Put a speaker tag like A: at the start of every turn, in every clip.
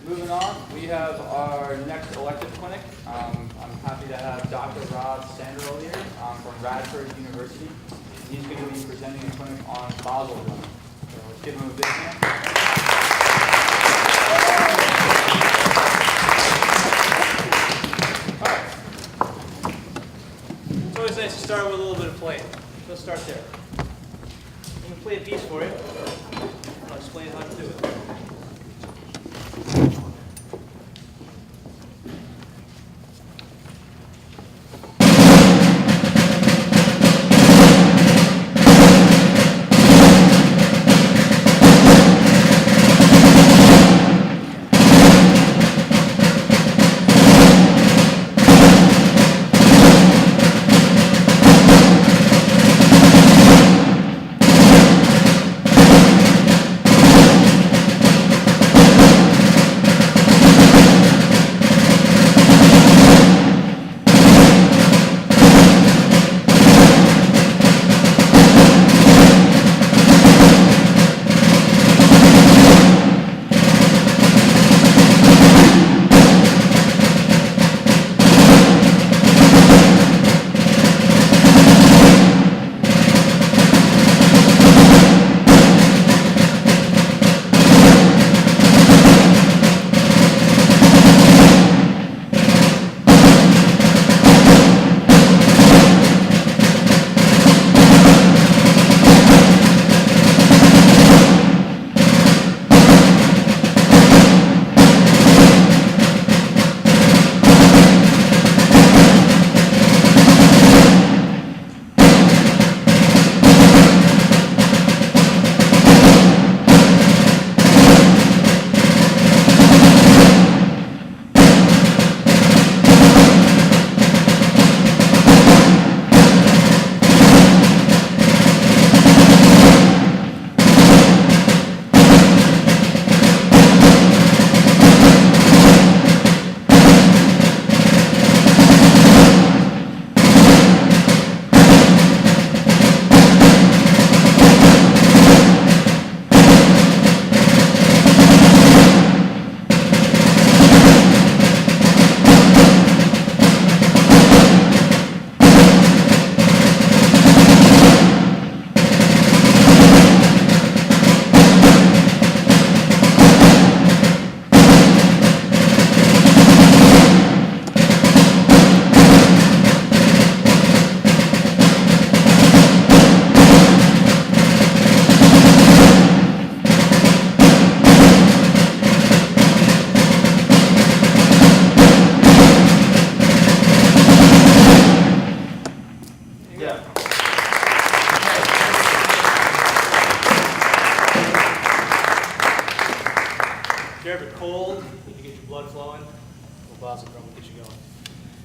A: moving on, we have our next elective clinic. I'm happy to have Dr. Rob Sanderl here from Radford University. He's going to be presenting a clinic on basal drumming. So let's give him a big hand. All right.
B: It's always nice to start with a little bit of playing. Let's start there. I'm going to play a piece for you. I'll explain how to do it.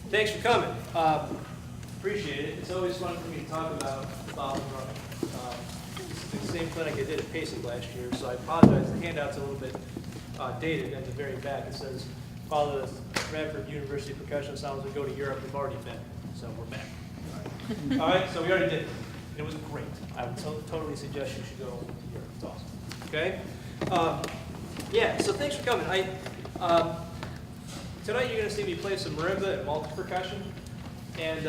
B: Thanks for coming. Appreciate it. It's always fun for me to talk about basal drumming. It's the same clinic I did at PASIC last year, so I apologize. The handout's a little bit dated. At the very back it says, follow the Radford University Percussion Sounds and go to Europe. We've already been, so we're back. All right, so we already did it. It was great. I would totally suggest you should go to Europe. It's awesome. Okay? Yeah, so thanks for coming. Tonight you're going to see me play some marimba and multi-percussion, and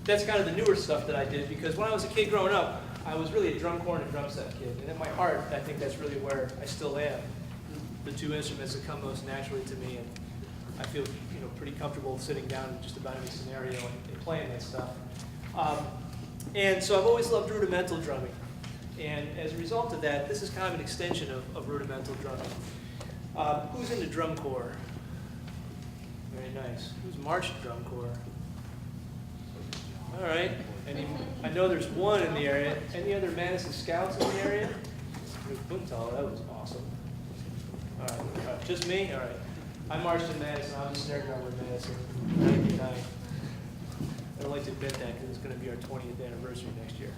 B: that's kind of the newer stuff that I did, because when I was a kid growing up, I was really a drum corn and drum set kid, and in my heart, I think that's really where I still am. The two instruments that come most naturally to me, and I feel pretty comfortable sitting down in just about any scenario and playing that stuff. And so I've always loved rudimental drumming, and as a result of that, this is kind of an extension of rudimental drumming. Who's into drum corps? Very nice. Who's marched drum corps? All right. I know there's one in the area. Any other Madison Scouts in the area? Buntal, that was awesome. All right. Just me? All right. I marched in Madison. I was a snare drummer in Madison in 99. I don't like to admit that because it's going to be our 20th anniversary next year.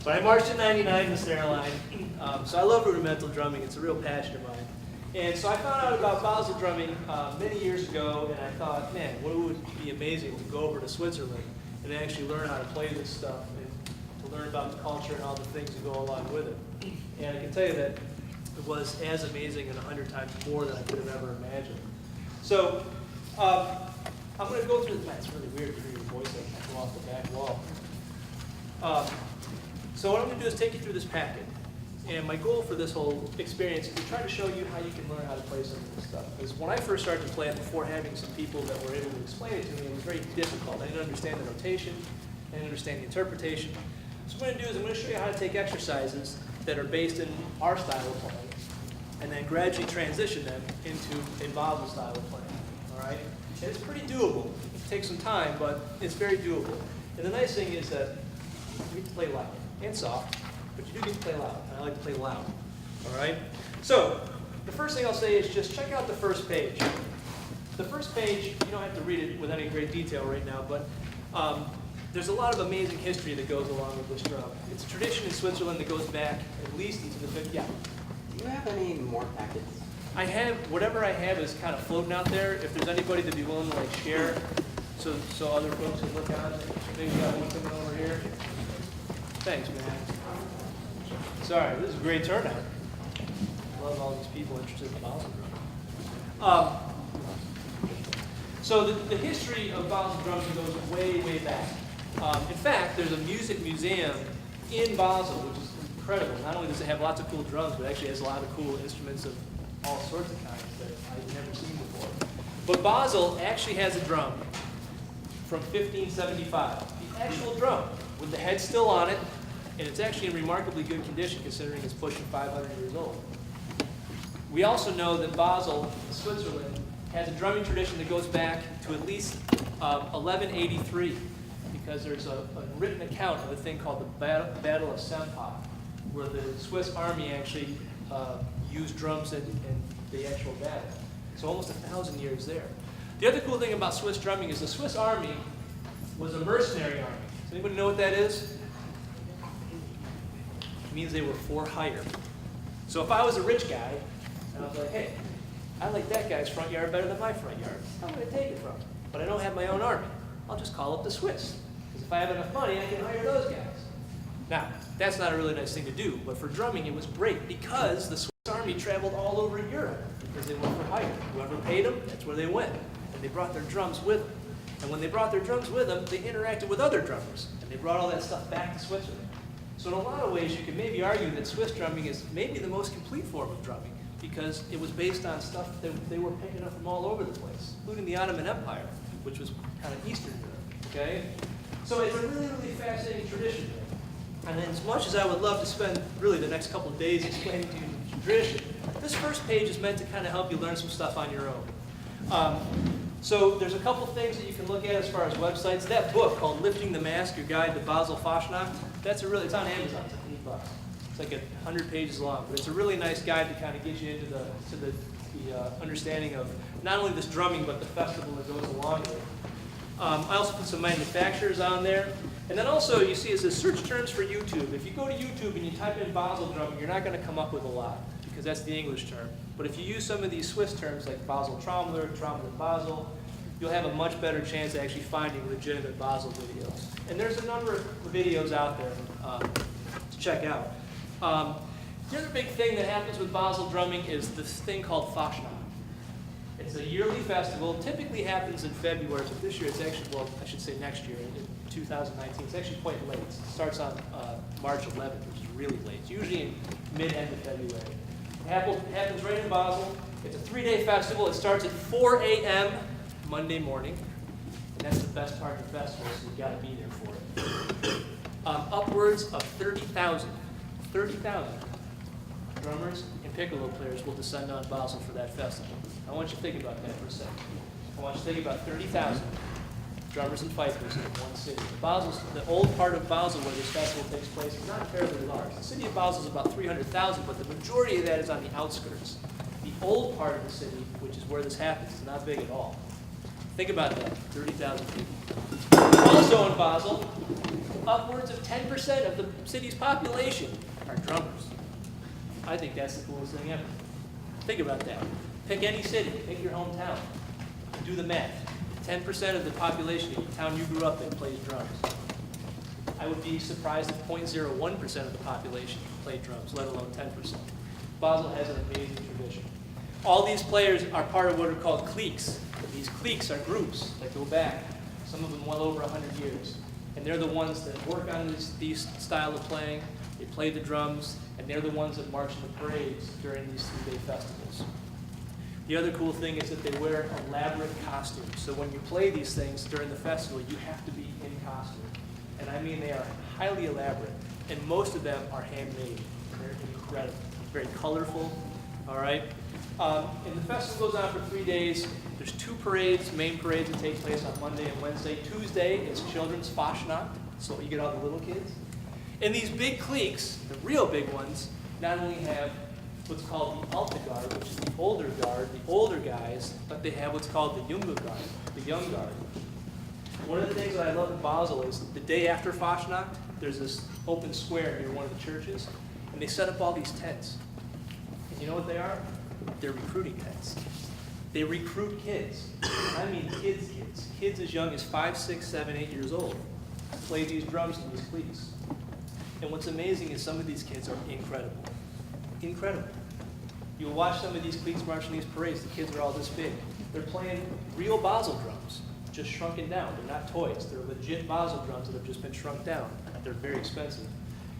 B: But I marched in 99 in the snare line. So I love rudimental drumming. It's a real passion of mine. And so I found out about basal drumming many years ago, and I thought, man, what would be amazing to go over to Switzerland and actually learn how to play this stuff and to learn about the culture and all the things that go along with it. And I can tell you that It was as amazing and 100 times more than I could have ever imagined. So I'm going to go through, it's really weird to hear your voice like go off the back wall. So what I'm going to do is take you through this packet. And my goal for this whole experience is to try to show you how you can learn how to play some of this stuff. Because when I first started to play it, before having some people that were able to explain it to me, it was very difficult. I didn't understand the notation, I didn't understand the interpretation. So what I'm going to do is I'm going to show you how to take exercises that are based in our style of playing, and then gradually transition them into a Basel style of playing. All right? And it's pretty doable. It takes some time, but it's very doable. And the nice thing is that you get to play loud and soft, but you do get to play loud, and I like to play loud. All right? So the first thing I'll say is just check out the first page. The first page, you don't have to read it with any great detail right now, but there's a lot of amazing history that goes along with this drum. It's a tradition in Switzerland that goes back at least into the 50s. Yeah.
C: Do you have any more packets?
B: I have, whatever I have is kind of floating out there. If there's anybody that'd be willing to like share, so other folks can look on it. Maybe we got one coming over here. Thanks, man. Sorry, this is a great turnout. Love all these people interested in the Basel drum. So the history of Basel drumming goes way, way back. In fact, there's a music museum in Basel, which is incredible. Not only does it have lots of cool drums, but it actually has a lot of cool instruments of all sorts of kinds that I've never seen before. But Basel actually has a drum from 1575. The actual drum, with the head still on it, and it's actually in remarkably good condition considering it's pushing 500 years old. We also know that Basel, Switzerland, has a drumming tradition that goes back to at least 1183, because there's a written account of a thing called the Battle of Sempach, where the Swiss army actually used drums in the actual battle. So almost 1,000 years there. The other cool thing about Swiss drumming is the Swiss army was a mercenary army. Does anybody know what that is? It means they were for hire. So if I was a rich guy, and I was like, hey, I like that guy's front yard better than my front yard, I'm going to take it from him. But I don't have my own army. I'll just call up the Swiss. Because if I have enough money, I can hire those guys. Now, that's not a really nice thing to do, but for drumming it was great because the Swiss army traveled all over Europe because they went for hire. Whoever paid them, that's where they went. And they brought their drums with them. And when they brought their drums with them, they interacted with other drummers. And they brought all that stuff back to Switzerland. So in a lot of ways, you can maybe argue that Swiss drumming is maybe the most complete form of drumming because it was based on stuff that they were picking up from all over the place, including the Ottoman Empire, which was kind of Eastern Europe, okay? So it's a really, really fascinating tradition. And as much as I would love to spend really the next couple of days explaining to you the tradition, this first page is meant to kind of help you learn some stuff on your own. So there's a couple things that you can look at as far as websites. That book called Lifting the Mask, Your Guide to Basel Fastnacht, it's on Amazon, it's like $8. It's like 100 pages long, but it's a really nice guide to kind of get you into the understanding of not only this drumming, but the festival that goes along with it. I also put some manufacturers on there. And then also, you see it says search terms for YouTube. If you go to YouTube and you type in Basel drumming, you're not going to come up with a lot, because that's the English term. But if you use some of these Swiss terms, like Basel Trommler, Trommler Basel, you'll have a much better chance of actually finding legitimate Basel videos. And there's a number of videos out there to check out. The other big thing that happens with Basel drumming is this thing called Fastnacht. It's a yearly festival, typically happens in February, but this year it's actually, well, I should say next year, in 2019, it's actually quite late. It starts on March 11th, which is really late. It's usually in mid-end of February. It happens right in Basel. It's a 3-day festival. It starts at 4 a.m. Monday morning, and that's the best part of the festival, so you've got to be there for it. Upwards of 30,000 drummers and piccolo players will descend on Basel for that festival. I want you to think about that for a second. I want you to think about 30,000 drummers and fifers in one city. The old part of Basel where this festival takes place is not terribly large. The city of Basel is about 300,000, but the majority of that is on the outskirts. The old part of the city, which is where this happens, is not big at all. Think about that, 30,000 people. Also in Basel, upwards of 10% of the city's population are drummers. I think that's the coolest thing ever. Think about that. Pick any city, pick your hometown. Do the math. 10% of the population in the town you grew up in plays drums. I would be surprised if 0.01% of the population played drums, let alone 10%. Basel has an amazing tradition. All these players are part of what are called cliques. These cliques are groups that go back, some of them well over 100 years. And they're the ones that work on these style of playing, they play the drums, and they're the ones that march in the parades during these 3-day festivals. The other cool thing is that they wear elaborate costumes. So when you play these things during the festival, you have to be in costume. And I mean, they are highly elaborate. And most of them are handmade. They're incredible, very colorful, all right? And the festival goes on for 3 days. There's 2 parades, main parades that take place on Monday and Wednesday. Tuesday is children's Fashnacht, so you get all the little kids. And these big cliques, the real big ones, not only have what's called the Alta Guard, which is the older guard, the older guys, but they have what's called the Junge Guard, the young guard. One of the things that I love in Basel is the day after Fashnacht, there's this open square near one of the churches, and they set up all these tents. And you know what they are? They're recruiting tents. They recruit kids. I mean kids. Kids as young as 5, 6, 7, 8 years old play these drums in these cliques. And what's amazing is some of these kids are incredible. Incredible. You'll watch some of these cliques march in these parades. The kids are all this big. They're playing real Basel drums, just shrunken down. They're not toys. They're legit Basel drums that have just been shrunk down. They're very expensive.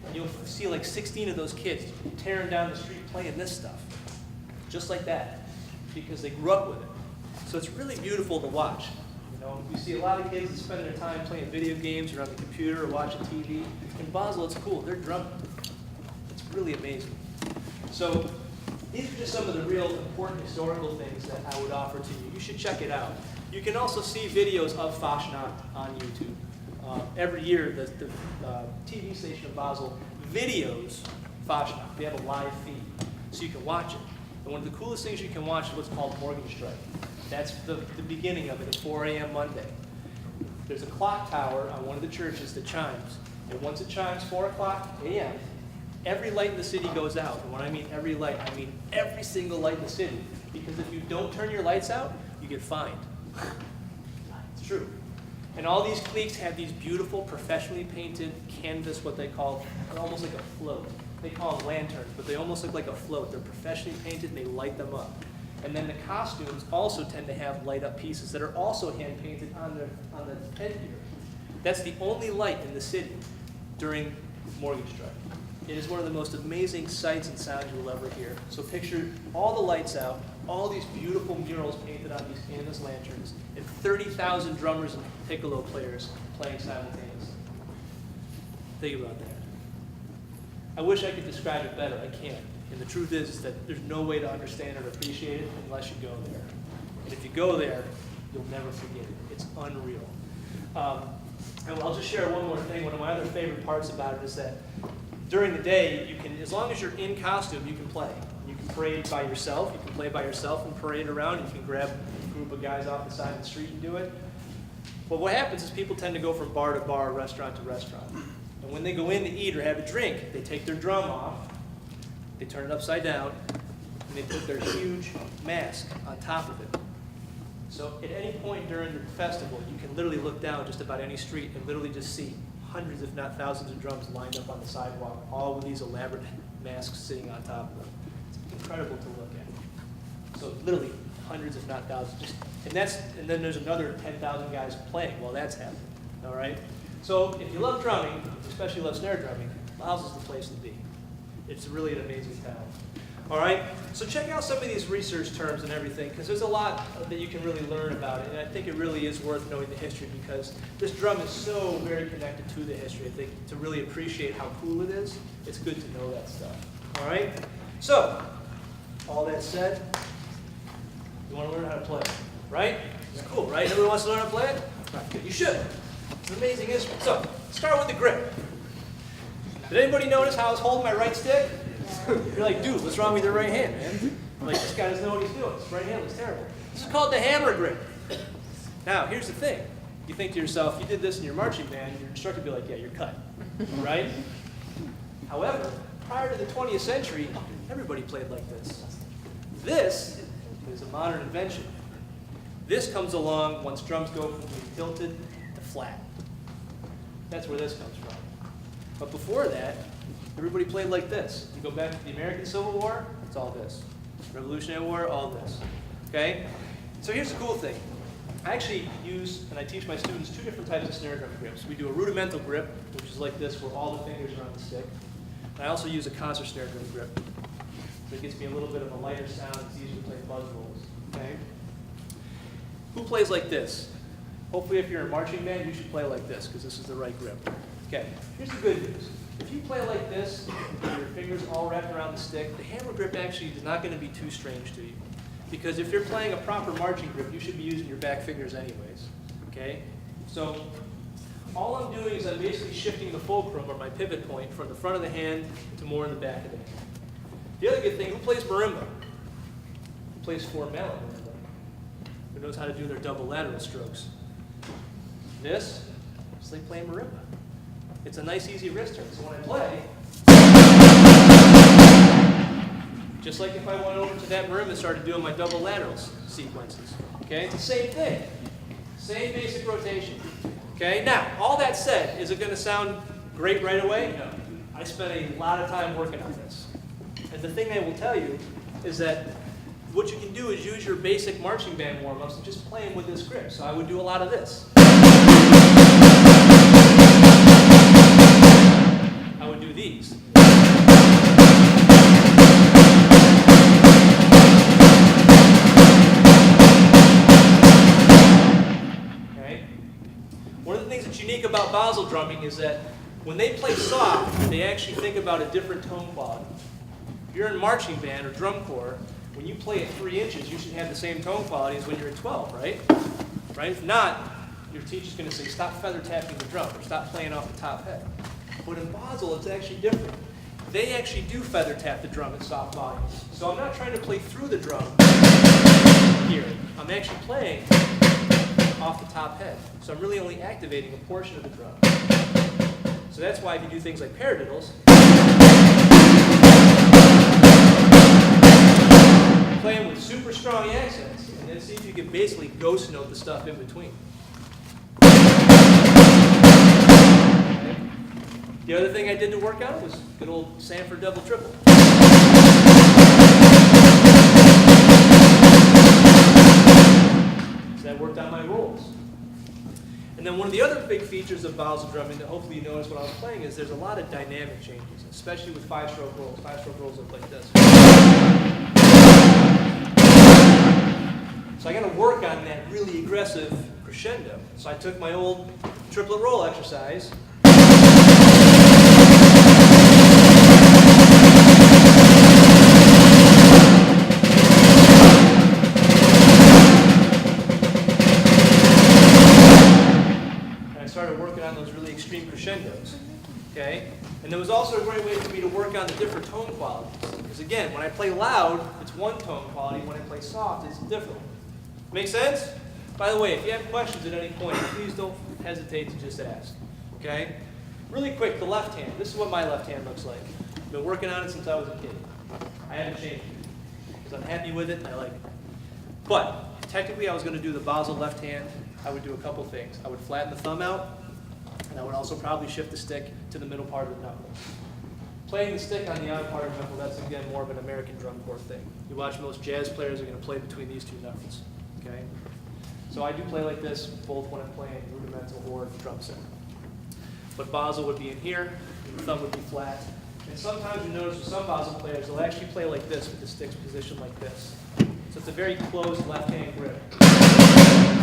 B: And you'll see like 16 of those kids tearing down the street playing this stuff. Just like that, because they grew up with it. So it's really beautiful to watch. You know, you see a lot of kids that spend their time playing video games or on the computer or watching TV. In Basel, it's cool. They're drumming. It's really amazing. So these are just some of the real important historical things that I would offer to you. You should check it out. You can also see videos of Fashnacht on YouTube. Every year, the TV station of Basel videos Fashnacht. They have a live feed, so you can watch it. And one of the coolest things you can watch is what's called Morgenstrike. That's the beginning of it at 4 a.m. Monday. There's a clock tower on one of the churches that chimes. And once it chimes 4 o'clock a.m., every light in the city goes out. And when I mean every light, I mean every single light in the city. Because if you don't turn your lights out, you get fined. It's true. And all these cliques have these beautiful, professionally painted canvas, what they call, almost like a float. They call them lanterns, but they almost look like a float. They're professionally painted and they light them up. And then the costumes also tend to have light up pieces that are also hand painted on the headgear. That's the only light in the city during Morgenstrike. It is one of the most amazing sights and sounds you will ever hear. So picture all the lights out, all these beautiful murals painted on these canvas lanterns, and 30,000 drummers and piccolo players playing simultaneously. Think about that. I wish I could describe it better. I can't. And the truth is that there's no way to understand or appreciate it unless you go there. And if you go there, you'll never forget it. It's unreal. And I'll just share one more thing. One of my other favorite parts about it is that during the day, you can, as long as you're in costume, you can play. You can parade by yourself. You can play by yourself and parade around. You can grab a group of guys off the side of the street and do it. But what happens is people tend to go from bar to bar, restaurant to restaurant. And when they go in to eat or have a drink, they take their drum off, they turn it upside down, and they put their huge mask on top of it. So at any point during the festival, you can literally look down just about any street and literally just see hundreds, if not thousands, of drums lined up on the sidewalk, all with these elaborate masks sitting on top of them. It's incredible to look at. So literally hundreds, if not thousands. And then there's another 10,000 guys playing while that's happening. All right. So if you love drumming, especially love snare drumming, Basel's the place to be. It's really an amazing town. All right, so check out some of these research terms and everything, because there's a lot that you can really learn about it, and I think it really is worth knowing the history, because this drum is so very connected to the history. I think to really appreciate how cool it is, it's good to know that stuff. All right, so all that said, you want to learn how to play it, right? It's cool, right? Everyone wants to learn how to play it? Right. You should. It's an amazing instrument. So start with the grip. Did anybody notice how I was holding my right stick? You're like, dude, what's wrong with your right hand, man? Like, this guy doesn't know what he's doing. His right hand looks terrible. This is called the hammer grip. Now, here's the thing. You think to yourself, you did this in your marching band, your instructor would be like, yeah, you're cut, right? However, prior to the 20th century, everybody played like this. This is a modern invention. This comes along once drums go from being tilted to flat. That's where this comes from. But before that, everybody played like this. You go back to the American Civil War, it's all this. Revolutionary War, all this. Okay? So here's the cool thing. I actually use, and I teach my students, 2 different types of snare drum grips. We do a rudimental grip, which is like this, where all the fingers are on the stick. And I also use a concert snare drum grip. So it gives me a little bit of a lighter sound. It's easier to play buzz rolls. Okay? Who plays like this? Hopefully if you're in a marching band, you should play like this, because this is the right grip. Okay, here's the good news. If you play like this, with your fingers all wrapped around the stick, the hammer grip actually is not going to be too strange to you. Because if you're playing a proper marching grip, you should be using your back fingers anyways. Okay? So all I'm doing is I'm basically shifting the fulcrum, or my pivot point, from the front of the hand to more in the back of the hand. The other good thing, who plays marimba? Who plays 4-mallet marimba? Who knows how to do their double lateral strokes? This, it's like playing marimba. It's a nice, easy wrist turn. So when I play, just like if I went over to that marimba and started doing my double laterals sequences. Okay, it's the same thing. Same basic rotation. Okay, now, all that said, is it going to sound great right away? No. I spent a lot of time working on this. And the thing I will tell you is that what you can do is use your basic marching band warm-ups and just play them with this grip. So I would do a lot of this. I would do these. Okay? One of the things that's unique about Basel drumming is that when they play soft, they actually think about a different tone quality. If you're in marching band or drum corps, when you play at 3 inches, you should have the same tone quality as when you're at 12, right? Right? If not, your teacher's going to say, stop feather tapping the drum, or stop playing off the top head. But in Basel, it's actually different. They actually do feather tap the drum at soft volumes. So I'm not trying to play through the drum here. I'm actually playing off the top head. So I'm really only activating a portion of the drum. So that's why if you do things like paradiddles, play them with super strong accents, and then see if you can basically ghost note the stuff in between. Okay. The other thing I did to work out was good old Sanford double triple. So that worked on my rolls. And then one of the other big features of Basel drumming that hopefully you noticed when I was playing is there's a lot of dynamic changes, especially with 5-stroke rolls. 5-stroke rolls look like this. So I got to work on that really aggressive crescendo. So I took my old triplet roll exercise. And I started working on those really extreme crescendos. Okay? And there was also a great way for me to work on the different tone qualities. Because again, when I play loud, it's one tone quality. When I play soft, it's different. Make sense? By the way, if you have questions at any point, please don't hesitate to just ask. Okay? Really quick, the left hand. This is what my left hand looks like. I've been working on it since I was a kid. I haven't changed it. Because I'm happy with it and I like it. But, technically I was going to do the Basel left hand. I would do a couple things. I would flatten the thumb out, and I would also probably shift the stick to the middle part of the knuckle. Playing the stick on the outer part of the knuckle, that's again more of an American drum corps thing. You watch most jazz players are going to play between these 2 knuckles. Okay? So I do play like this both when I'm playing rudimental or drum set. But Basel would be in here, and the thumb would be flat. And sometimes you notice with some Basel players, they'll actually play like this with the sticks positioned like this. So it's a very closed left-hand grip.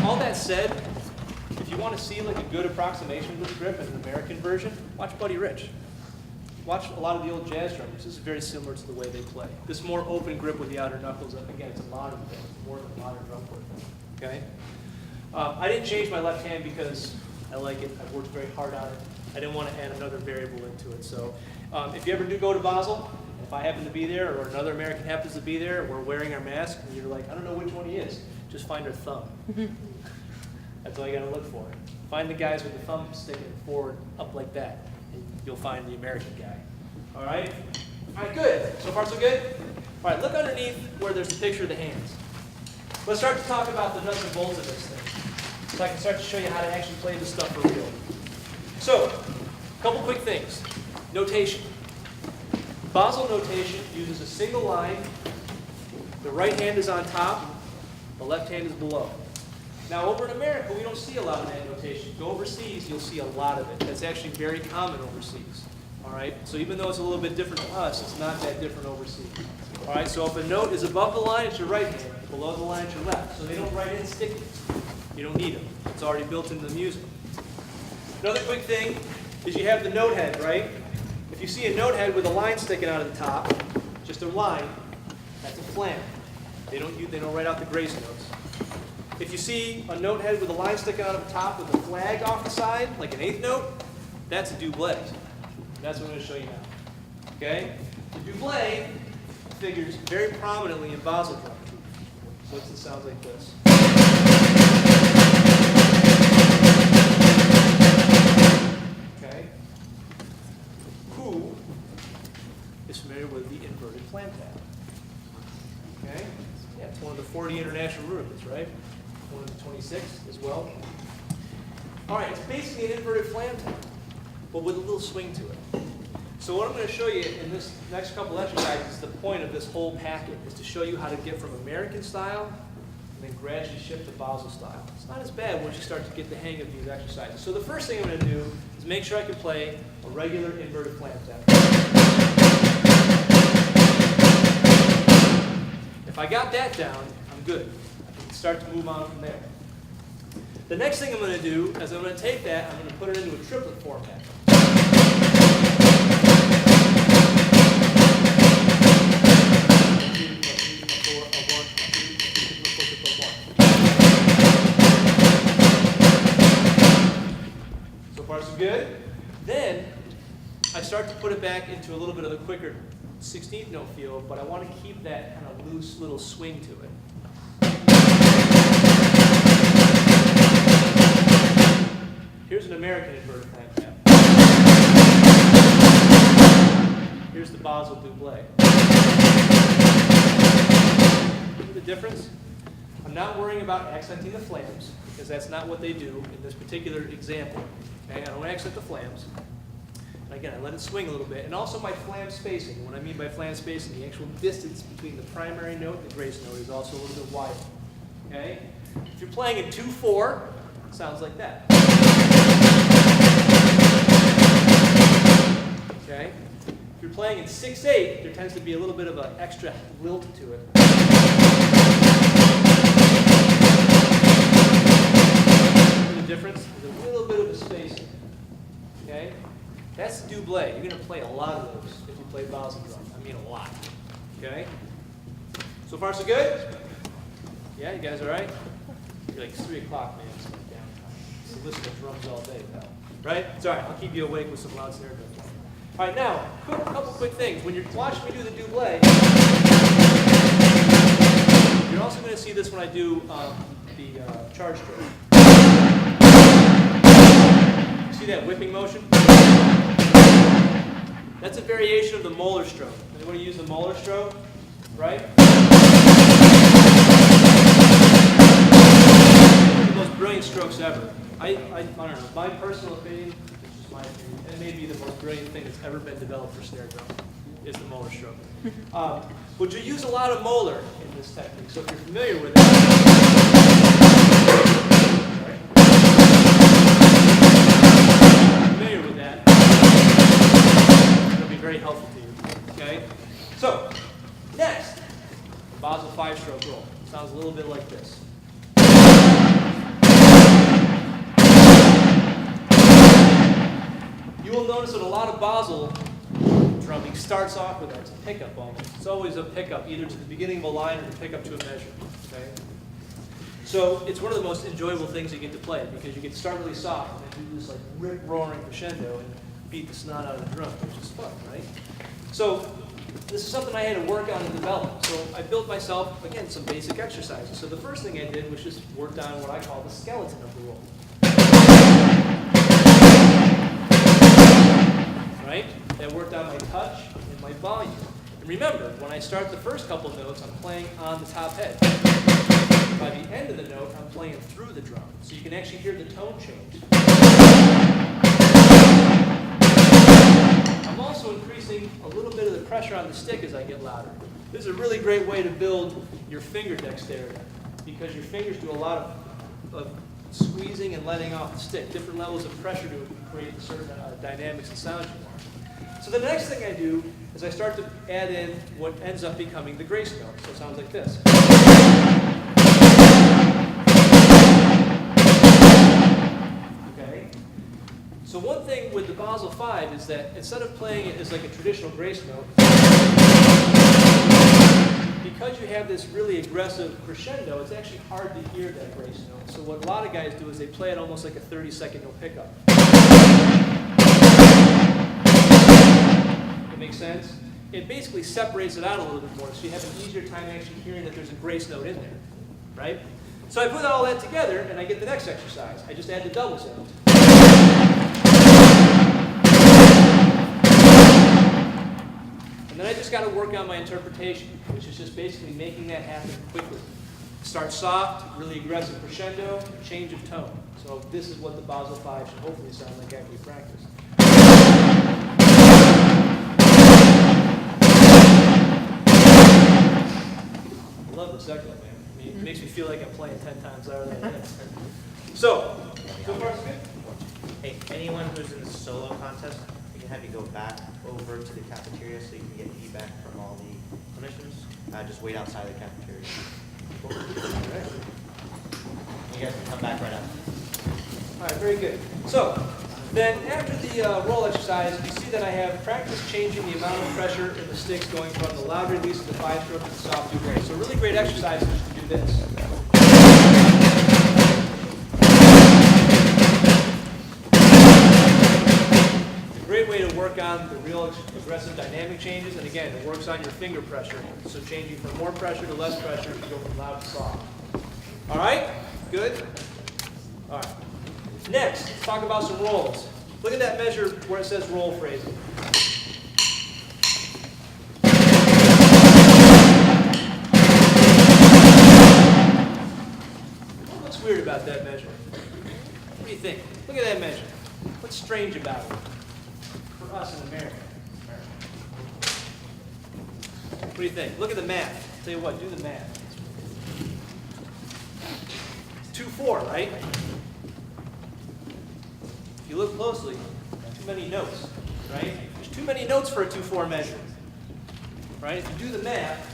B: All that said, if you want to see like a good approximation of this grip in an American version, watch Buddy Rich. Watch a lot of the old jazz drummers. This is very similar to the way they play. This more open grip with the outer knuckles, again, it's a modern thing, more of a modern drum corps thing. Okay? I didn't change my left hand because I like it. I've worked very hard on it. I didn't want to add another variable into it. So if you ever do go to Basel, if I happen to be there or another American happens to be there, we're wearing our mask, and you're like, I don't know which one he is, just find our thumb. That's all you got to look for. Find the guys with the thumb sticking forward up like that, and you'll find the American guy. All right? All right, good. So far, so good? All right, look underneath where there's a picture of the hands. Let's start to talk about the nuts and bolts of this thing, so I can start to show you how to actually play this stuff for real. So, a couple quick things. Notation. Basel notation uses a single line. The right hand is on top, the left hand is below. Now over in America, we don't see a lot of that notation. Go overseas, you'll see a lot of it. That's actually very common overseas. All right, so even though it's a little bit different to us, it's not that different overseas. All right, so if a note is above the line, it's your right hand. Below the line, it's your left. So they don't write in sticky. You don't need them. It's already built into the music. Another quick thing is you have the note head, right? If you see a note head with a line sticking out of the top, just a line, that's a flam. They don't write out the grace notes. If you see a note head with a line sticking out of the top with a flag off the side, like an eighth note, that's a doublé. That's what I'm going to show you now. Okay? The doublé figures very prominently in Basel drum. Looks and sounds like this. Okay? Who is familiar with the inverted flam tab? Okay? Yeah, it's one of the 40 international rudiments, right? One of the 26 as well. All right, it's basically an inverted flam tab, but with a little swing to it. So what I'm going to show you in this next couple exercises, the point of this whole packet is to show you how to get from American style and then gradually shift to Basel style. It's not as bad once you start to get the hang of these exercises. So the first thing I'm going to do is make sure I can play a regular inverted flam tab. If I got that down, I'm good. I can start to move on from there. The next thing I'm going to do is I'm going to take that, I'm going to put it into a triplet format. So far so good. Then I start to put it back into a little bit of the quicker 16th note feel, but I want to keep that kind of loose little swing to it. Here's an American inverted flam tab. Here's the Basel doublé. See the difference? I'm not worrying about accenting the flams, because that's not what they do in this particular example. Okay? I don't accent the flams. And again, I let it swing a little bit. And also my flam spacing. What I mean by flam spacing, the actual distance between the primary note and the grace note is also a little bit wider. Okay? If you're playing in 2/4, it sounds like that. Okay? If you're playing in 6/8, there tends to be a little bit of an extra lilt to it. The difference is a little bit of a spacing. Okay? That's the doublé. You're going to play a lot of those if you play Basel drum. I mean a lot. Okay? So far so good? Yeah, you guys all right? You're like 3 o'clock, man. It's like downtime. So listen to drums all day, pal. Right? It's all right. I'll keep you awake with some loud snare drums. All right, now, a couple quick things. When you're watching me do the doublé, you're also going to see this when I do the charge stroke. You see that whipping motion? That's a variation of the molar stroke. Anybody use the molar stroke? Right? One of the most brilliant strokes ever. I don't know. My personal opinion, it's just my opinion, it may be the most brilliant thing that's ever been developed for snare drum, is the molar stroke. But you use a lot of molar in this technique, so if you're familiar with it, very helpful to you. Okay? So, next, the Basel 5-stroke roll. Sounds a little bit like this. You will notice that a lot of Basel drumming starts off with that. It's a pickup almost. It's always a pickup, either to the beginning of a line or the pickup to a measure. Okay? So it's one of the most enjoyable things you get to play because you get to start really soft and then do this like rip-roaring crescendo and beat the snot out of the drum, which is fun, right? So this is something I had to work on and develop. So I built myself, again, some basic exercises. So the first thing I did was just work on what I call the skeleton of the roll. Right? That worked on my touch and my volume. And remember, when I start the first couple notes, I'm playing on the top head. By the end of the note, I'm playing through the drum. So you can actually hear the tone change. I'm reducing a little bit of the pressure on the stick as I get louder. This is a really great way to build your finger dexterity because your fingers do a lot of squeezing and letting off the stick, different levels of pressure to create certain dynamics and sounds you want. So the next thing I do is I start to add in what ends up becoming the grace note. So it sounds like this. Okay? So one thing with the Basel 5 is that instead of playing it as like a traditional grace note, because you have this really aggressive crescendo, it's actually hard to hear that grace note. So what a lot of guys do is they play it almost like a 30-second note pickup. That makes sense? It basically separates it out a little bit more, so you have an easier time actually hearing that there's a grace note in there, right? So I put all that together, and I get the next exercise. I just add the double sound. And then I just got to work on my interpretation, which is just basically making that happen quickly. Start soft, really aggressive crescendo, change of tone. So this is what the Basel 5 should hopefully sound like after you practice. I love the second one, man. I mean, it makes me feel like I'm playing 10 times louder than this. So far so good?
D: Hey, anyone who's in the solo contest, we can have you go back over to the cafeteria so you can get feedback from all the clinicians. Just wait outside the cafeteria.
B: All right.
D: You guys can come back right up.
B: All right, very good. So then after the roll exercise, you see that I have practice changing the amount of pressure in the sticks going from the loud release to the 5-stroke to the soft 2-grace. So really great exercise is to do this. Great way to work on the real aggressive dynamic changes, and again, it works on your finger pressure. So changing from more pressure to less pressure, you go from loud to soft. All right, good? All right. Next, let's talk about some rolls. Look at that measure where it says roll phrasing. What's weird about that measure? What do you think? Look at that measure. What's strange about it? For us in America. What do you think? Look at the math. I'll tell you what, do the math. 2-4, right? If you look closely, too many notes, right? There's too many notes for a 2-4 measure, right? If you do the math,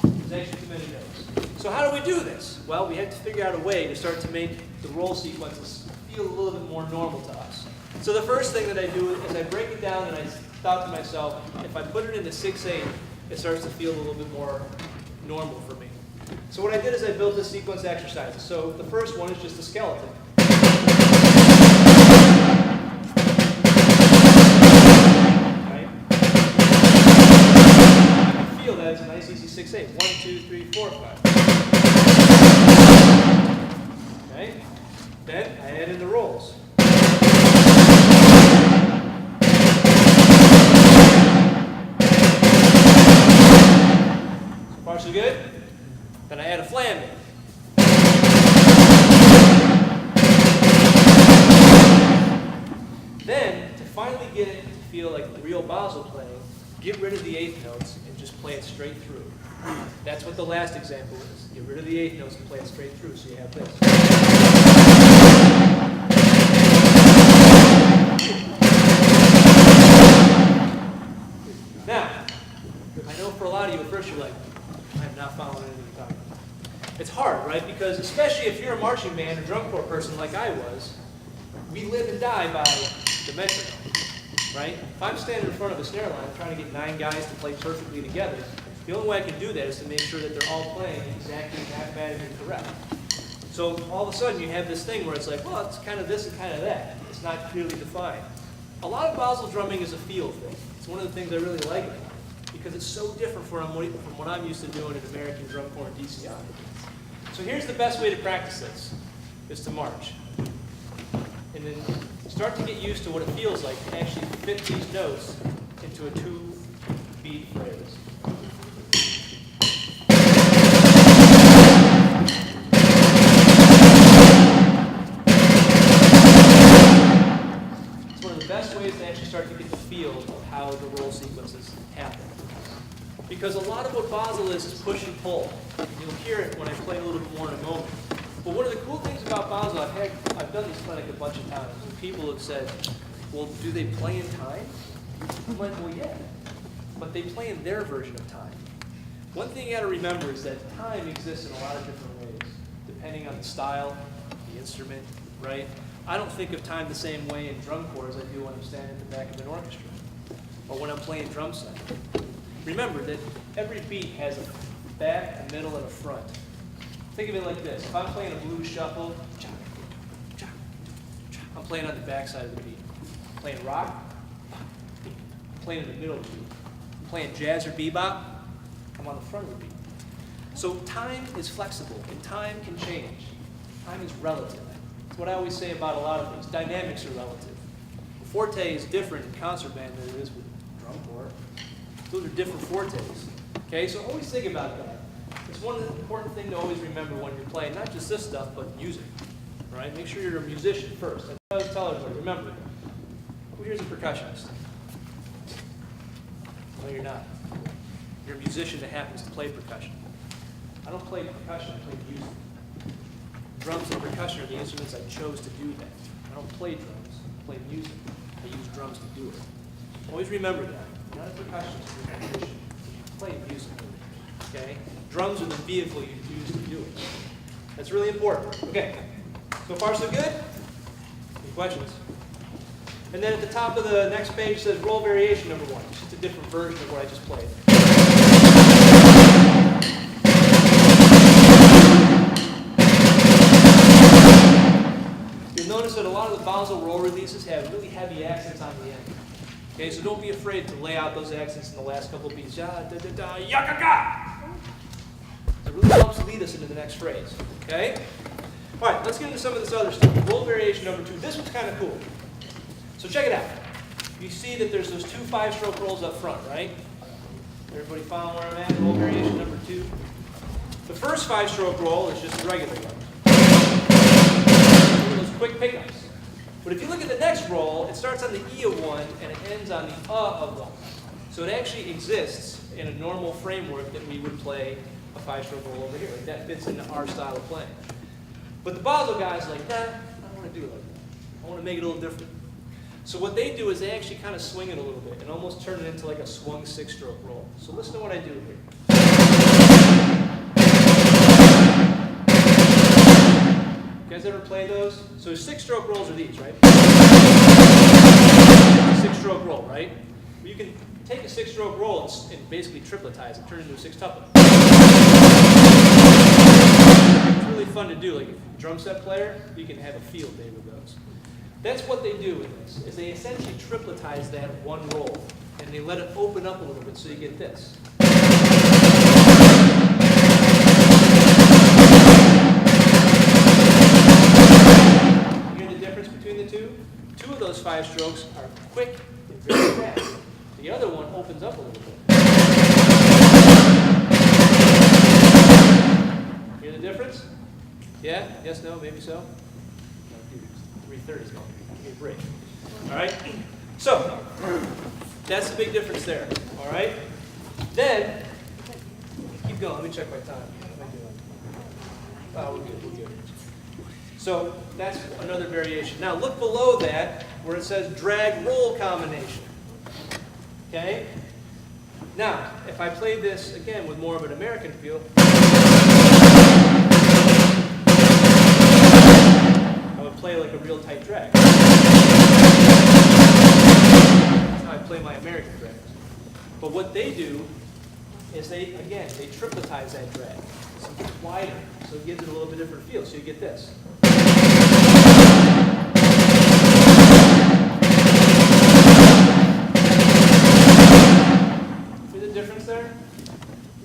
B: there's actually too many notes. So how do we do this? Well, we have to figure out a way to start to make the roll sequences feel a little bit more normal to us. So the first thing that I do is I break it down and I thought to myself, if I put it into 6/8, it starts to feel a little bit more normal for me. So what I did is I built this sequence exercises. So the first one is just a skeleton. Right? I can feel that it's a nice easy 6/8. 1, 2, 3, 4, 5. Okay? Then I add in the rolls. So far so good? Then I add a flamming. Then, to finally get it to feel like real Basel playing, get rid of the eighth notes and just play it straight through. That's what the last example is. Get rid of the eighth notes and play it straight through, so you have this. Now, I know for a lot of you, at first you're like, I'm not following anything you're talking about. It's hard, right? Because especially if you're a marching band or drum corps person like I was, we live and die by the metronome, right? If I'm standing in front of a snare line trying to get 9 guys to play perfectly together, the only way I can do that is to make sure that they're all playing exactly mathematically correct. So all of a sudden you have this thing where it's like, well, it's kind of this and kind of that. It's not clearly defined. A lot of Basel drumming is a feel thing. It's one of the things I really like about it, because it's so different from what I'm used to doing in American drum corps and DCI. So here's the best way to practice this, is to march. And then start to get used to what it feels like to actually fit these notes into a 2-beat phrase. It's one of the best ways to actually start to get the feel of how the roll sequences happen. Because a lot of what Basel is push and pull. You'll hear it when I play a little bit more in a moment. But one of the cool things about Basel, I've done this clinic a bunch of times, and people have said, well, do they play in time? I'm like, well, yeah, but they play in their version of time. One thing you got to remember is that time exists in a lot of different ways, depending on the style, the instrument, right? I don't think of time the same way in drum corps as I do when I'm standing at the back of an orchestra, or when I'm playing drum set. Remember that every beat has a back, a middle, and a front. Think of it like this. If I'm playing a blues shuffle, I'm playing on the back side of the beat. I'm playing rock, I'm playing in the middle of the beat. I'm playing jazz or bebop, I'm on the front of the beat. So time is flexible, and time can change. Time is relative. That's what I always say about a lot of things. Dynamics are relative. The forte is different in concert band than it is with drum corps. Those are different fortes. Okay, so always think about that. It's one important thing to always remember when you're playing, not just this stuff, but music. Right? Make sure you're a musician first. I always tell everybody, remember, who here's a percussionist? No, you're not. You're a musician that happens to play percussion. I don't play percussion, I play music. Drums and percussion are the instruments I chose to do that. I don't play drums, I play music. I use drums to do it. Always remember that. You're not a percussionist, you're a musician. You play music. Okay? Drums are the vehicle you use to do it. That's really important. Okay. So far, so good? Any questions? And then at the top of the next page says roll variation number 1. It's just a different version of what I just played. You'll notice that a lot of the Basel roll releases have really heavy accents on the end. Okay, so don't be afraid to lay out those accents in the last couple of beats. Ya, da, da, da, ya-ga-ga! It really helps lead us into the next phrase. Okay? All right, let's get into some of this other stuff. Roll variation number 2. This one's kind of cool. So check it out. You see that there's those 2 5-stroke rolls up front, right? Everybody following where I'm at? Roll variation number 2. The first 5-stroke roll is just a regular one. Those quick pickups. But if you look at the next roll, it starts on the E of 1 and it ends on the of 1. So it actually exists in a normal framework that we would play a 5-stroke roll over here. Like that fits into our style of playing. But the Basel guys are like, nah, I don't want to do it like that. I want to make it a little different. So what they do is they actually kind of swing it a little bit and almost turn it into like a swung 6-stroke roll. So listen to what I do here. You guys ever play those? So 6-stroke rolls are these, right? 6-stroke roll, right? You can take a 6-stroke roll and basically tripletize it, turn it into a 6-tuple. It's really fun to do. Like a drum set player, you can have a field day with those. That's what they do with this, is they essentially tripletize that one roll, and they let it open up a little bit so you get this. You hear the difference between the two? 2 of those 5 strokes are quick and very fast. The other one opens up a little bit. Hear the difference? Yeah? Yes, no, maybe so? 3:30 is going to be a break. All right? So, that's the big difference there. All right? Then, keep going. Let me check my time. What am I doing? Oh, we're good. We're good. So, that's another variation. Now, look below that where it says drag roll combination. Okay? Now, if I play this, again, with more of an American feel, I would play like a real tight drag. That's how I play my American drags. But what they do is they tripletize that drag. So it's wider, so it gives it a little bit different feel. So you get this. See the difference there?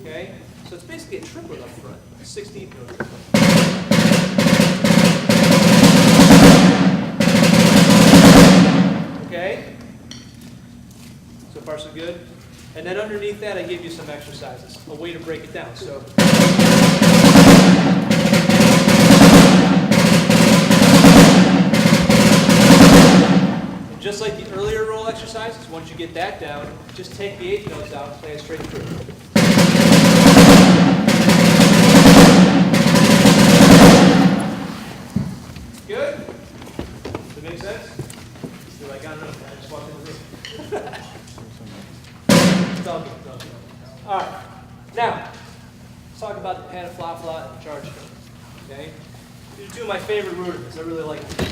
B: Okay? So it's basically a triplet up front, a 16th note. Okay? So far so good? And then underneath that I give you some exercises, a way to break it down. So just like the earlier roll exercises, once you get that down, just take the 8th notes out and play it straight through. Good? Does it make sense? Do I got enough? I just walked in the room. It's all good. It's all good. All right. Now, let's talk about the pata-fla-fla and the charge stroke. Okay? These are two of my favorite rudiments. I really like them.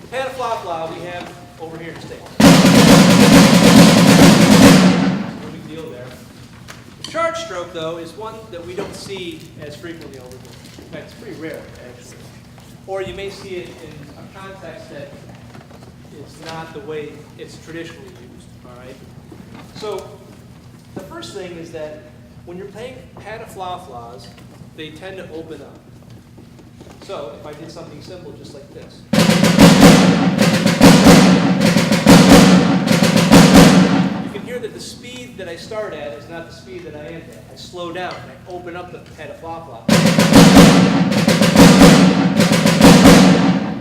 B: The pata-fla-fla we have over here to stay. No big deal there. The charge stroke, though, is one that we don't see as frequently over here. In fact, it's pretty rare, actually. Or you may see it in a context that is not the way it's traditionally used, all right? So the first thing is that when you're playing pata-fla-flas, they tend to open up. So if I did something simple just like this. You can hear that the speed that I start at is not the speed that I end at. I slow down and I open up the pata-fla-fla.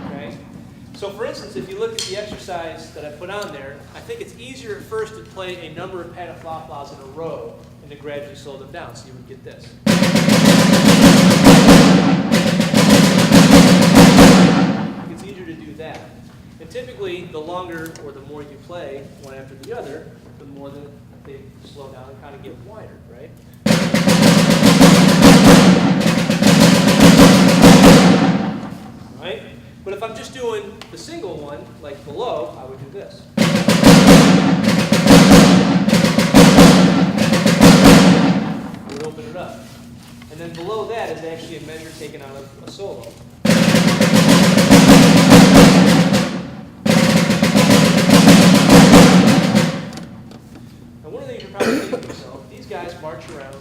B: Okay? So for instance, if you look at the exercise that I put on there, I think it's easier at first to play a number of pata-fla-flas in a row and to gradually slow them down, so you would get this. It's easier to do that. And typically, the longer or the more you play one after the other, the more that they slow down and kind of get wider, right? Right? But if I'm just doing the single one, like below, I would do this. I would open it up. And then below that is actually a measure taken out of a solo. Now one of the things you're probably thinking to yourself, these guys march around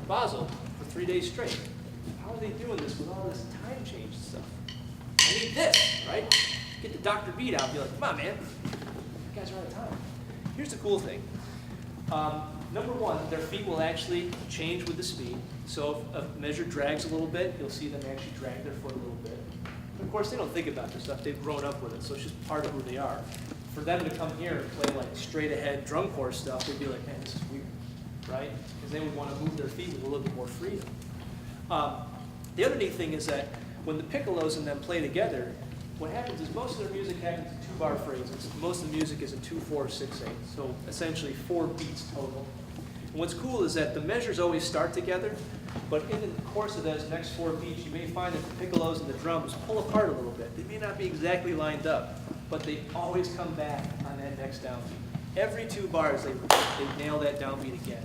B: Basel for 3 days straight. How are they doing this with all this time change stuff? I need this, right? Get the Dr. Beat out and be like, come on, man. You guys are out of time. Here's the cool thing. Number one, their feet will actually change with the speed. So if a measure drags a little bit, you'll see them actually drag their foot a little bit. But of course, they don't think about this stuff. They've grown up with it, so it's just part of who they are. For them to come here and play like straight ahead drum corps stuff, they'd be like, man, this is weird, right? Because they would want to move their feet with a little bit more freedom. The other neat thing is that when the piccolos and them play together, what happens is most of their music happens in 2-bar phrases. Most of the music is in 2/4/6/8, so essentially 4 beats total. And what's cool is that the measures always start together, but in the course of those next 4 beats, you may find that the piccolos and the drums pull apart a little bit. They may not be exactly lined up, but they always come back on that next downbeat. Every 2 bars, they nail that downbeat again.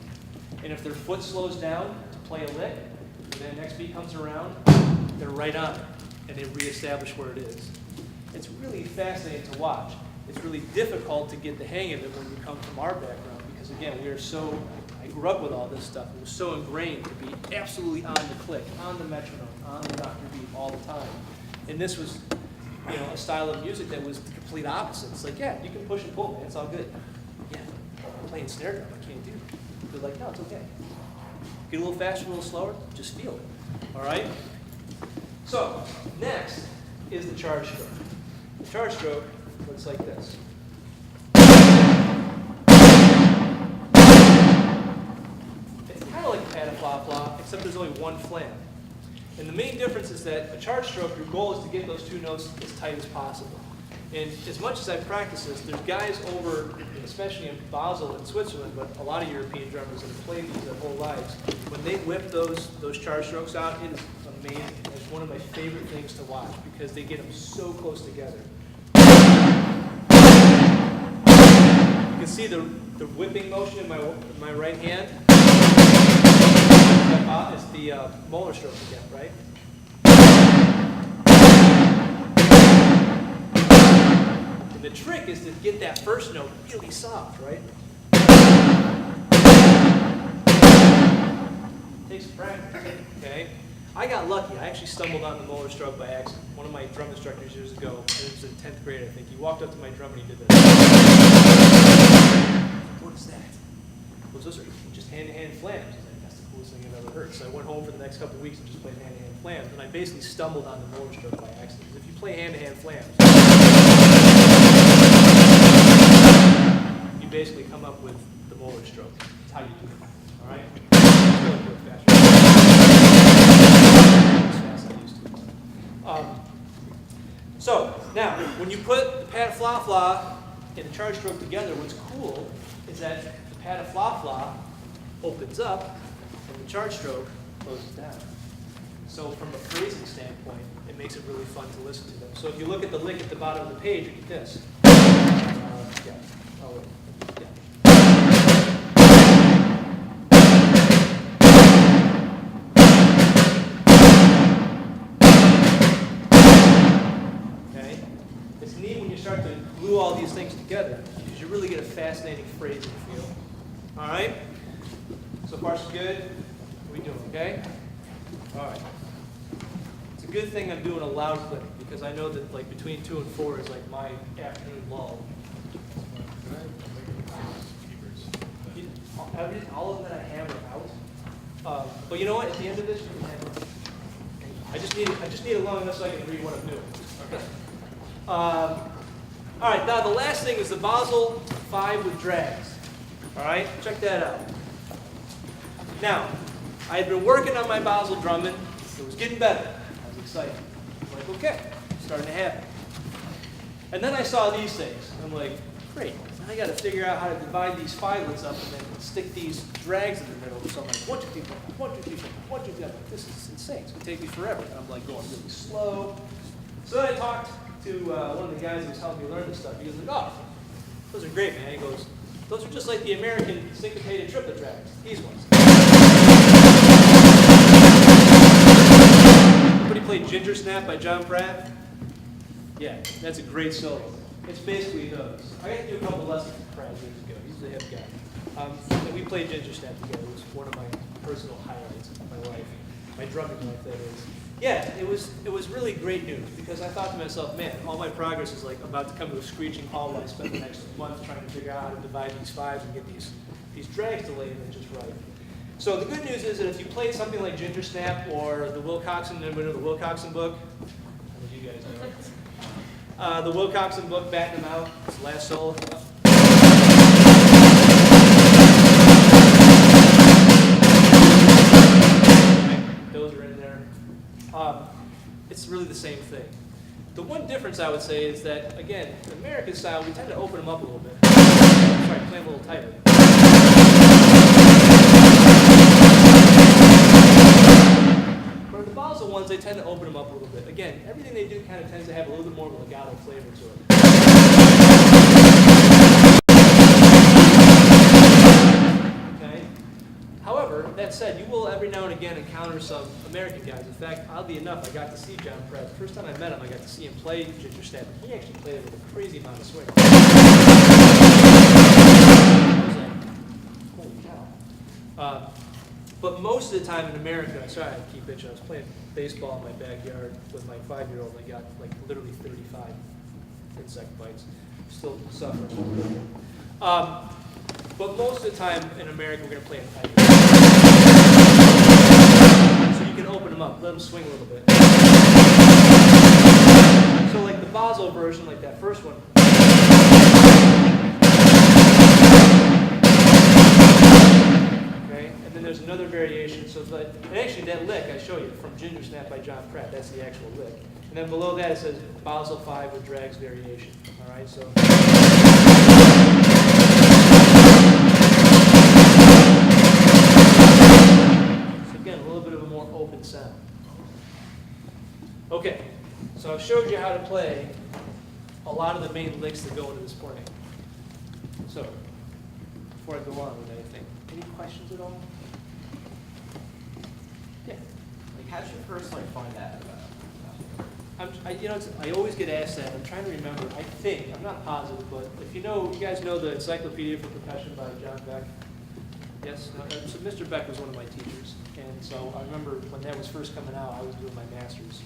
B: And if their foot slows down to play a lick, and then the next beat comes around, they're right on it, and they reestablish where it is. It's really fascinating to watch. It's really difficult to get the hang of it when you come from our background, because again, I grew up with all this stuff. It was so ingrained to be absolutely on the click, on the metronome, on the Dr. Beat all the time. And this was, a style of music that was the complete opposite. It's like, yeah, you can push and pull, man, it's all good. Yeah, I'm playing snare drum, I can't do it. They're like, no, it's okay. Get a little faster, a little slower, just feel it, all right? So, next is the charge stroke. The charge stroke looks like this. It's kind of like a pata-fla-fla, except there's only one flam. And the main difference is that a charge stroke, your goal is to get those 2 notes as tight as possible. And as much as I practice this, there's guys over, especially in Basel and Switzerland, but a lot of European drummers that have played these their whole lives, when they whip those charge strokes out, it is amazing. It's one of my favorite things to watch because they get them so close together. You can see the whipping motion in my right hand. It's the molar stroke again, right? And the trick is to get that first note really soft, right? Takes practice, okay? I got lucky. I actually stumbled on the molar stroke by accident. One of my drum instructors years ago, it was in 10th grade, I think, he walked up to my drum and he did this. What is that? Well, those are just hand-to-hand flams. That's the coolest thing I've ever heard. So I went home for the next couple of weeks and just played hand-to-hand flams, and I basically stumbled on the molar stroke by accident. If you play hand-to-hand flams, basically come up with the molar stroke. That's how you do it. All right? Let's go a little faster. As fast as I used to. So now, when you put the pad-fla-fla and the charge stroke together, what's cool is that the pad-fla-fla opens up and the charge stroke closes down. So from a phrasing standpoint, it makes it really fun to listen to them. So if you look at the lick at the bottom of the page, you get this. Yeah. Oh, wait. Yeah. Okay? It's neat when you start to glue all these things together because you really get a fascinating phrasing feel. All right? So far so good? How are we doing, okay? All right. It's a good thing I'm doing a loud clip because I know that like between 2 and 4 is like my afternoon lull. All of that I hammer out. But you know what? At the end of this, you can hammer it. I just need it long enough so I can read what I'm doing. Okay. All right. Now the last thing is the Basel 5 with drags. All right. Check that out. Now, I had been working on my Basel drumming. It was getting better. I was excited. I'm like, okay, it's starting to happen. And then I saw these things. I'm like, great. Now I got to figure out how to divide these filets up and then stick these drags in the middle. So I'm like, 1, 2, 3, 4, 1, 2, 3, 4, 1, 2, 3. I'm like, this is insane. It's going to take me forever. And I'm like going really slow. So then I talked to one of the guys who was helping me learn this stuff. He was like, oh, those are great, man. He goes, those are just like the American syncopated triplet drags. These ones. Everybody played Ginger Snap by John Pratt? Yeah, that's a great solo. It's basically those. I got to do a couple lessons with Pratt years ago. He's the hip guy. And we played Ginger Snap together. It was one of my personal highlights of my life. My drumming life, that is. Yeah, it was really great news because I thought to myself, man, all my progress is like about to come to a screeching halt when I spend the next month trying to figure out how to divide these fives and get these drags to lay in just right. So the good news is that if you play something like Ginger Snap or the Wilcoxon, anybody know the Wilcoxon book? How many of you guys know? The Wilcoxon book, Batting Them Out, it's the last solo. Those are in there. It's really the same thing. The one difference I would say is that, again, in American style, we tend to open them up a little bit. Sorry, play them a little tighter. For the Basel ones, they tend to open them up a little bit. Again, everything they do kind of tends to have a little bit more of a legato flavor to it. However, that said, you will every now and again encounter some American guys. In fact, oddly enough, I got to see John Pratt. The first time I met him, I got to see him play Ginger Snap. He actually played it with a crazy amount of swing. I was like, holy cow. But most of the time in America, sorry, I keep bitching. I was playing baseball in my backyard with my 5-year-old. I got like literally 35 insect bites. Still suffering. But most of the time in America, we're going to play in tiger. So you can open them up, let them swing a little bit. So like the Basel version, like that first one. Okay, and then there's another variation. So that, and actually that lick I show you from Ginger Snap by John Pratt, that's the actual lick. And then below that it says Basel 5 with drags variation. All right, so. Again, a little bit of a more open sound. Okay, so I've showed you how to play a lot of the main licks that go into this playing. So, before I go on with anything, any questions at all? Yeah.
C: Like, how did you first find that?
B: I always get asked that. I'm trying to remember. I think, I'm not positive, but if you guys know the Encyclopedia for Percussion by John Beck? Yes? So Mr. Beck was one of my teachers. And so I remember when that was first coming out, I was doing my master's.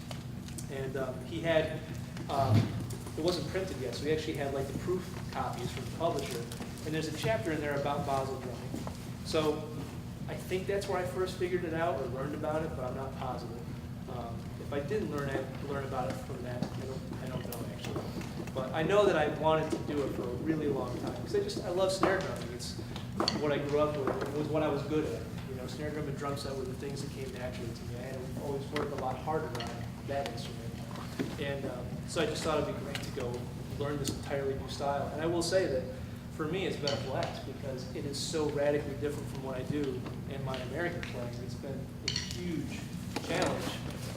B: And he had, it wasn't printed yet, so he actually had like the proof copies from the publisher. And there's a chapter in there about Basel drumming. So I think that's where I first figured it out or learned about it, but I'm not positive. If I didn't learn about it from that, I don't know actually. But I know that I wanted to do it for a really long time, because I love snare drumming. It's what I grew up with. It was what I was good at. You know, snare drum and drum set were the things that came naturally to me. I had to always work a lot harder on that instrument. And so I just thought it'd be great to go learn this entirely new style. And I will say that for me, it's been a blast because it is so radically different from what I do in my American playing. It's been a huge challenge.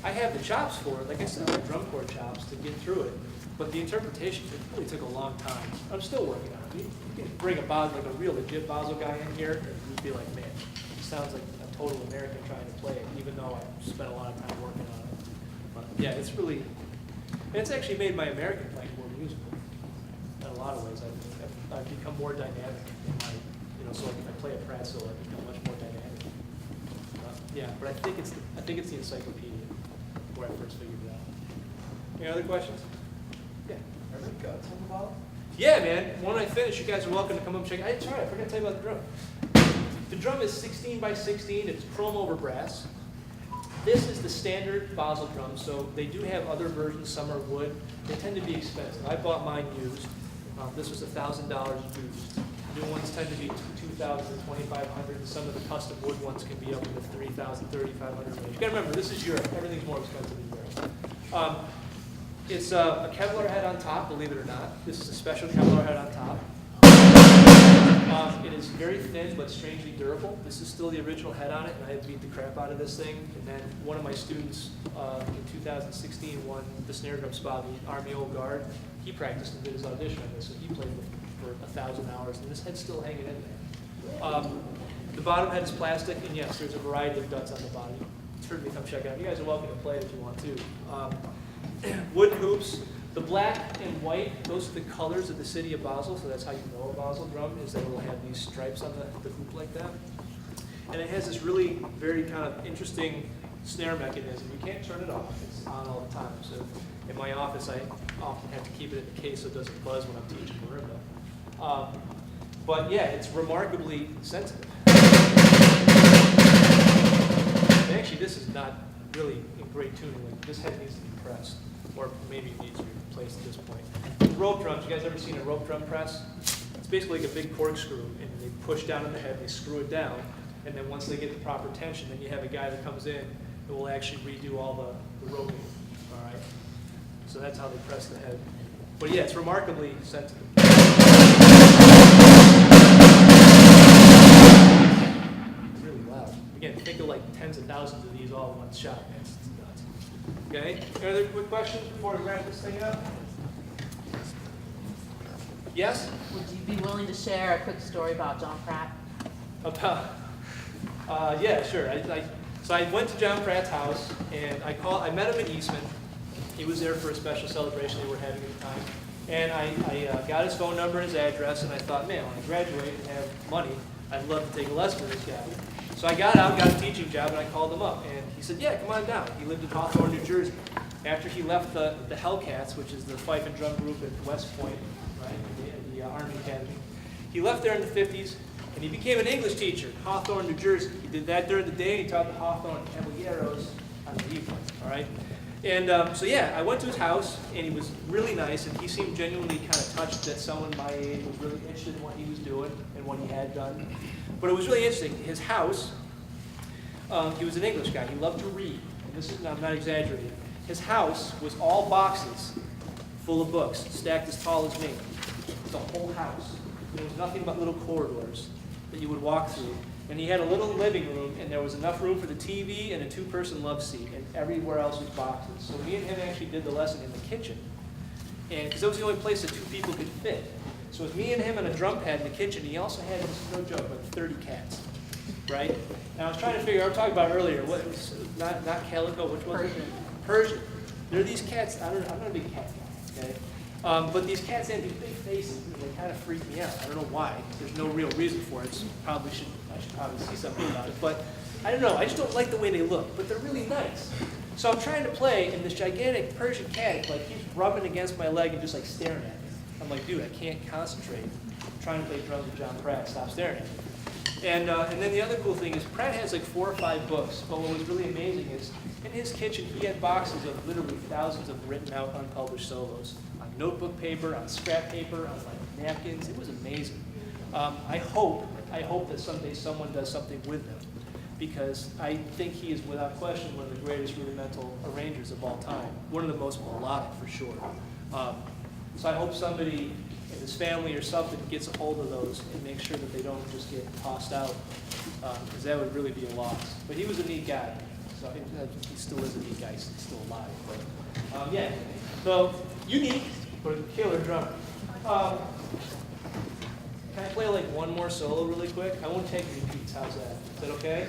B: I have the chops for it, like I said, the drum corps chops to get through it. But the interpretation, it really took a long time. I'm still working on it. You can bring a like a real legit Basel guy in here, and you'd be like, man, it sounds like a total American trying to play it, even though I spent a lot of time working on it. But yeah, it's actually made my American playing more musical. In a lot of ways, I've become more dynamic in my, so like if I play a Pratt solo, I become much more dynamic. Yeah, but I think it's the encyclopedia where I first figured it out. Any other questions? Yeah.
C: Are there guts on the bottom?
B: Yeah, man. When I finish, you guys are welcome to come up and check. I forgot to tell you about the drum. The drum is 16 by 16. It's chrome over brass. This is the standard Basel drum, so they do have other versions. Some are wood. They tend to be expensive. I bought mine used. This was $1,000 used. New ones tend to be $2,000 to $2,500, and some of the custom wood ones can be up in the $3,000, $3,500 range. You gotta remember, this is Europe. Everything's more expensive in Europe. It's a Kevlar head on top, believe it or not. This is a special Kevlar head on top. It is very thin but strangely durable. This is still the original head on it, and I had beat the crap out of this thing. And then one of my students in 2016 won the snare drum spot in the Army Old Guard. He practiced and did his audition on this, so he played for 1,000 hours, and this head's still hanging in there. The bottom head is plastic, and yes, there's a variety of guts on the bottom. Certainly come check it out. You guys are welcome to play it if you want to. Wooden hoops. The black and white, those are the colors of the city of Basel, so that's how you know a Basel drum, is that it will have these stripes on the hoop like that. And it has this really very kind of interesting snare mechanism. You can't turn it off. It's on all the time. So in my office, I often have to keep it in the case so it doesn't buzz when I'm teaching marimba. But yeah, it's remarkably sensitive. And actually, this is not really in great tuning. Like, this head needs to be pressed, or maybe it needs to be replaced at this point. Rope drums, you guys ever seen a rope drum press? It's basically like a big corkscrew, and they push down on the head, they screw it down, and then once they get the proper tension, then you have a guy that comes in and will actually redo all the roping, all right? So that's how they press the head. But yeah, it's remarkably sensitive. It's really loud. Again, think of like tens of thousands of these all in one shot, man. It's nuts. Okay, any other quick questions before we wrap this thing up? Yes?
E: Would you be willing to share a quick story about John Pratt?
B: About, yeah, sure. So I went to John Pratt's house, and I met him in Eastman. He was there for a special celebration they were having at the time. And I got his phone number and his address, and I thought, man, when I graduate and have money, I'd love to take a lesson with this guy. So I got out, got a teaching job, and I called him up. And he said, yeah, come on down. He lived in Hawthorne, New Jersey. After he left the Hellcats, which is the fife and drum group at West Point, right, the Army Academy, he left there in the 50s, and he became an English teacher in Hawthorne, New Jersey. He did that during the day, and he taught the Hawthorne Caballeros on the evening, all right? And so yeah, I went to his house, and he was really nice, and he seemed genuinely kind of touched that someone my age was really interested in what he was doing and what he had done. But it was really interesting. His house, he was an English guy. He loved to read. And this is, I'm not exaggerating. His house was all boxes full of books, stacked as tall as me. The whole house. There was nothing but little corridors that you would walk through. And he had a little living room, and there was enough room for the TV and a two-person love seat, and everywhere else was boxes. So me and him actually did the lesson in the kitchen, and because that was the only place that two people could fit. So it was me and him and a drum pad in the kitchen. He also had, this is no joke, like 30 cats, right? And I was trying to figure out, I was talking about earlier, what was, not calico, which was it? Persian. There are these cats, I'm not a big cat guy, okay? But these cats had these big faces, and they kind of freaked me out. I don't know why. There's no real reason for it. So I should probably see something about it. But I don't know. I just don't like the way they look. But they're really nice. So I'm trying to play, and this gigantic Persian cat like keeps rubbing against my leg and just like staring at me. I'm like, dude, I can't concentrate. I'm trying to play drums with John Pratt. Stop staring at me. And then the other cool thing is Pratt has like 4 or 5 books. But what was really amazing is in his kitchen he had boxes of literally thousands of written out unpublished solos on notebook paper, on scrap paper, on like napkins. It was amazing. I hope that someday someone does something with him, because I think he is without question one of the greatest rudimental arrangers of all time. One of the most melodic for sure. So I hope somebody in his family or something gets a hold of those and makes sure that they don't just get tossed out, because that would really be a loss. But he was a neat guy. So he still is a neat guy. He's still alive. But yeah. So unique, but a killer drummer. Can I play like one more solo really quick? I won't take repeats. How's that? Is that okay?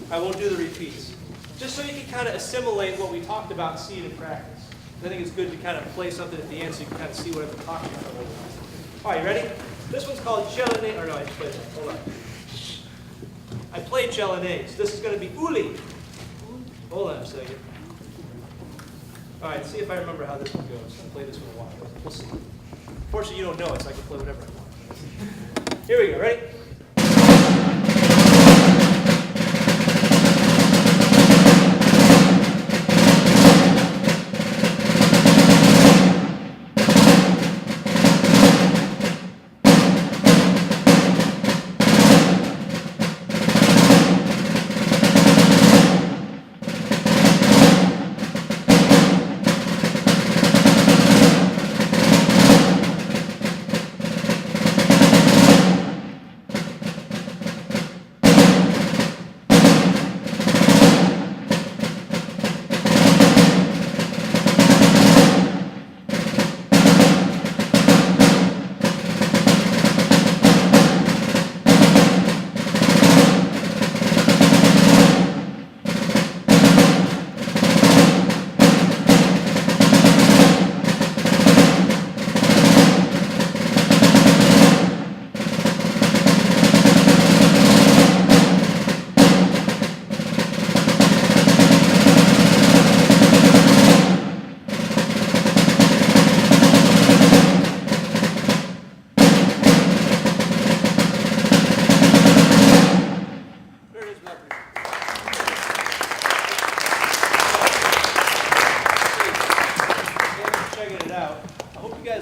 B: I won't do the repeats. Just so you can kind of assimilate what we talked about and see it in practice. I think it's good to kind of play something at the end so you can kind of see what I've been talking about. All right, you ready? This one's called Chelonese. Or no, I just played that. Hold on. I played Chelonese. This is going to be Uli. Hold on a second. All right, see if I remember how this one goes. I've played this one a while. We'll see. Fortunately, you don't know it, so I can play whatever I want. Here we go. Ready?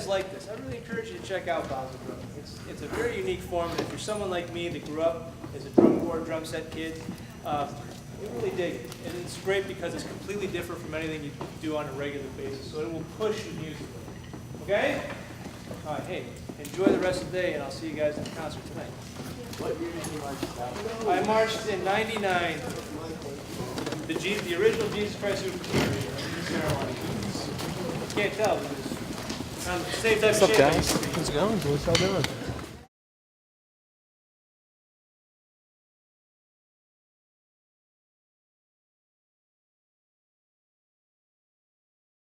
B: Like this. I really encourage you to check out Basel Drum. It's a very unique form, and if you're someone like me that grew up as a drum corps, drum set kid, you really dig it. And it's great because it's completely different from anything you do on a regular basis, so it will push you musically. Okay? All right, hey, enjoy the rest of the day, and I'll see you guys in the concert tonight.
C: What year did you march out?
B: I marched in '99. The original Jesus Christ Superstar ceremony. You can't tell because it's on the same type of shape.
F: How's it going? What's y'all doing?